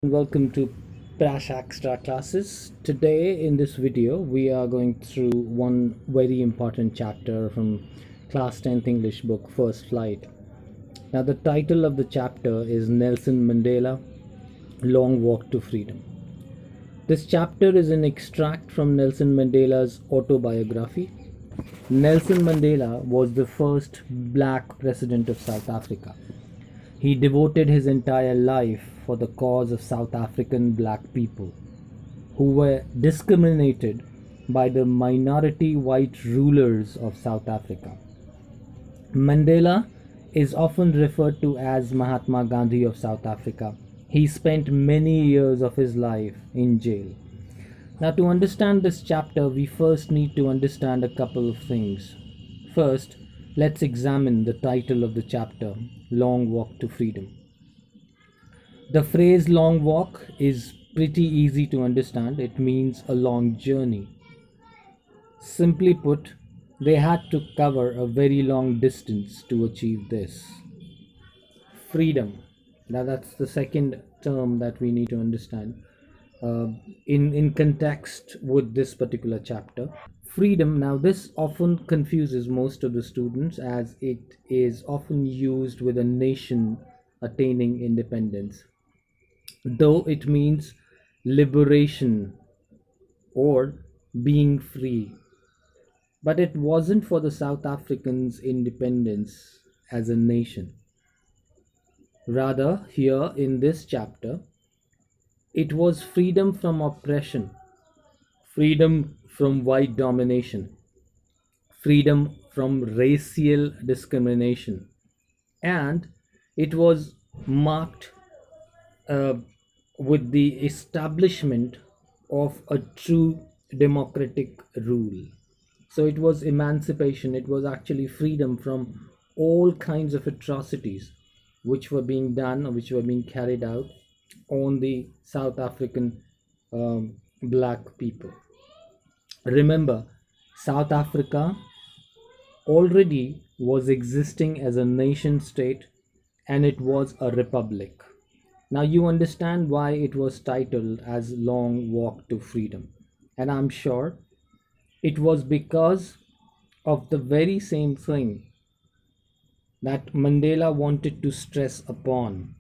Welcome to Prash Extra Classes. Today in this video we are going through one very important chapter from class 10th English book First Flight. Now the title of the chapter is Nelson Mandela Long Walk to Freedom. This chapter is an extract from Nelson Mandela's autobiography. Nelson Mandela was the first black president of South Africa. He devoted his entire life for the cause of South African black people who were discriminated by the minority white rulers of South Africa. Mandela is often referred to as Mahatma Gandhi of South Africa. He spent many years of his life in jail. Now, to understand this chapter, we first need to understand a couple of things. First, let's examine the title of the chapter, Long Walk to Freedom. The phrase long walk is pretty easy to understand. It means a long journey. Simply put, they had to cover a very long distance to achieve this. Freedom. Now that's the second term that we need to understand in context with this particular chapter. Freedom, now this often confuses most of the students as it is often used with a nation attaining independence, though it means liberation or being free. But it wasn't for the South Africans' independence as a nation. Rather, here in this chapter, it was freedom from oppression, freedom from white domination, freedom from racial discrimination, and it was marked with the establishment of a true democratic rule. So it was emancipation, it was actually freedom from all kinds of atrocities which were being done or which were being carried out on the South African black people. Remember, South Africa already was existing as a nation state and it was a republic. Now you understand why it was titled as Long Walk to Freedom. And I'm sure it was because of the very same thing that Mandela wanted to stress upon.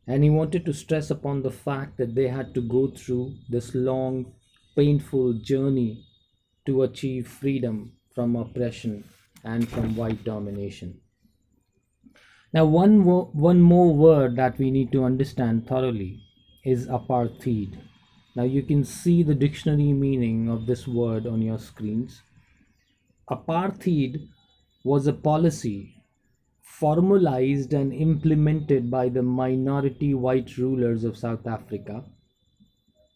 And he wanted to stress upon the fact that they had to go through this long, painful journey to achieve freedom from oppression and from white domination. Now, one more word that we need to understand thoroughly is apartheid. Now, you can see the dictionary meaning of this word on your screens. Apartheid was a policy formalized and implemented by the minority white rulers of South Africa.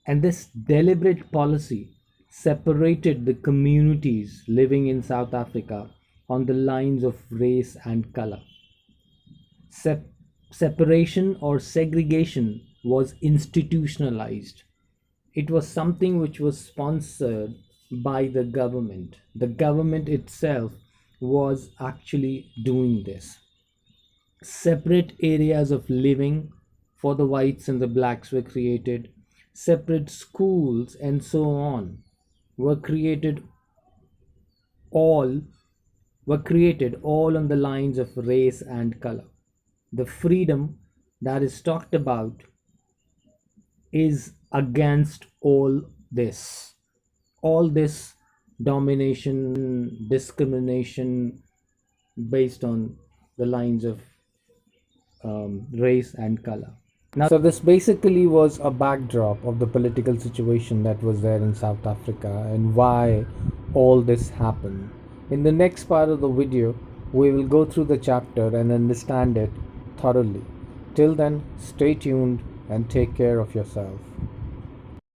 And this deliberate policy separated the communities living in South Africa on the lines of race and color. Separation or segregation was institutionalized. It was something which was sponsored by the government. The government itself was actually doing this. Separate areas of living for the whites and the blacks were created. Separate schools and so on were created all on the lines of race and color. The freedom that is talked about is against all this domination, discrimination based on the lines of race and color. Now, so this basically was a backdrop of the political situation that was there in South Africa and why all this happened. In the next part of the video, we will go through the chapter and understand it thoroughly. Till then, stay tuned and take care of yourself.